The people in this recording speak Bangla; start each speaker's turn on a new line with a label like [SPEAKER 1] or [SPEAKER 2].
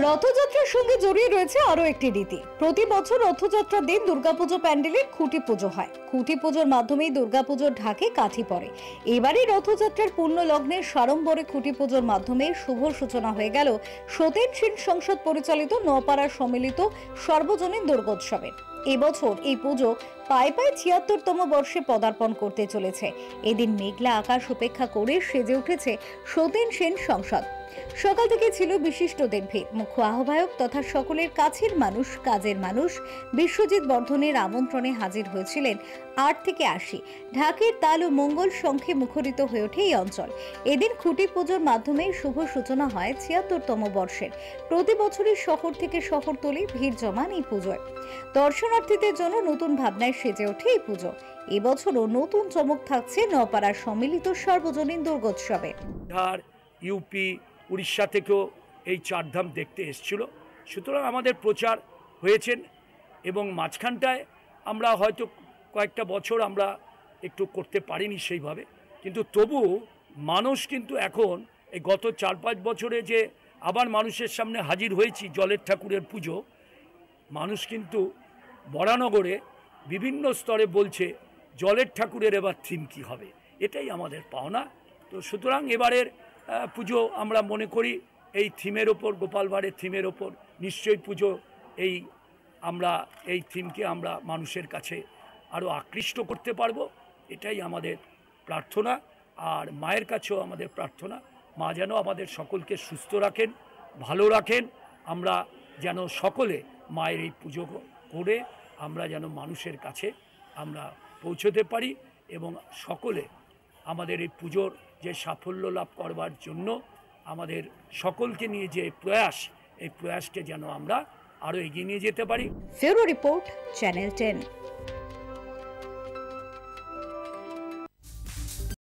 [SPEAKER 1] রথযাত্রার সঙ্গে জড়িয়ে রয়েছে আরো একটি রীতি। প্রতি বছর রথযাত্রার দিন দুর্গাপুজো প্যান্ডেলের খুঁটি পুজো হয়। খুঁটি পুজোর মাধ্যমেই দুর্গাপুজোর ঢাকে কাঠি পড়ে। এবারই রথযাত্রার পূর্ণ লগ্নের সাড়ম্বরে খুঁটি পুজোর মাধ্যমে শুভ সূচনা হয়ে গেল সত্যেন সেন সংসদ পরিচালিত নপাড়ার সম্মিলিত সর্বজনীন দুর্গোৎসবের। এবছর এই পুজো পায়ে পায়ে ৭৬তম বর্ষে পদার্পণ করতে চলেছে। এদিন মেঘলা আকাশ উপেক্ষা করে সেজে উঠেছে সত্যেন সেন সংসদ। সকাল থেকে ছিল বিশিষ্টদের ভিড়। মুখ্য আহ্বায়ক তথা সকলের কাছের মানুষ, কাজের মানুষ বিশ্বজিৎ বর্ধনের আমন্ত্রণে হাজির হয়েছিলেন ৮ থেকে ৮০। ঢাকের তাল ও মঙ্গল শঙ্খে মুখরিত হয়ে ওঠে এই অঞ্চল। এদিন খুঁটি পুজোর মাধ্যমে শুভ সূচনা হয় ৭৬তম বর্ষের। প্রতি বছরই শহর থেকে শহরতলি ভিড় জমান এই পুজোয়। দর্শনার্থীদের জন্য নতুন ভাবনায় সেজে ওঠে এই পুজো। এবছরও নতুন চমক থাকছে নপাড়ার সম্মিলিত সর্বজনীন দুর্গোৎসবে।
[SPEAKER 2] ইউপি, উড়িষ্যা থেকেও এই চারধাম দেখতে এসেছিল। সুতরাং আমাদের প্রচার হয়েছেন এবং মাঝখানটায় আমরা হয়তো কয়েকটা বছর আমরা একটু করতে পারিনি সেইভাবে, কিন্তু তবু মানুষ কিন্তু এখন এই গত ৪-৫ বছরে যে আবার মানুষের সামনে হাজির হয়েছি জলের ঠাকুরের পুজো, মানুষ কিন্তু বরানগরে বিভিন্ন স্তরে বলছে জলের ঠাকুরের এবার থিম কী হবে, এটাই আমাদের পাওনা। তো সুতরাং এবারের পুজো আমরা মনে করি এই থিমের ওপর, গোপাল ভাঁড়ের থিমের ওপর নিশ্চয়ই পুজো আমরা এই থিমকে আমরা মানুষের কাছে আরও আকৃষ্ট করতে পারবো, এটাই আমাদের প্রার্থনা। আর মায়ের কাছেও আমাদের প্রার্থনা, মা যেন আমাদের সকলকে সুস্থ রাখেন, ভালো রাখেন। আমরা যেন সকলে মায়ের এই পুজো করে আমরা যেন মানুষের কাছে আমরা পৌঁছতে পারি এবং সকলে আমাদের এই পুজোর যে সাফল্য লাভ করবার জন্য আমাদের সকলকে নিয়ে যে প্রয়াস, এই প্রয়াসকে যেন আমরা আরও এগিয়ে নিয়ে যেতে পারি।
[SPEAKER 1] ফেরো রিপোর্ট, চ্যানেল 10।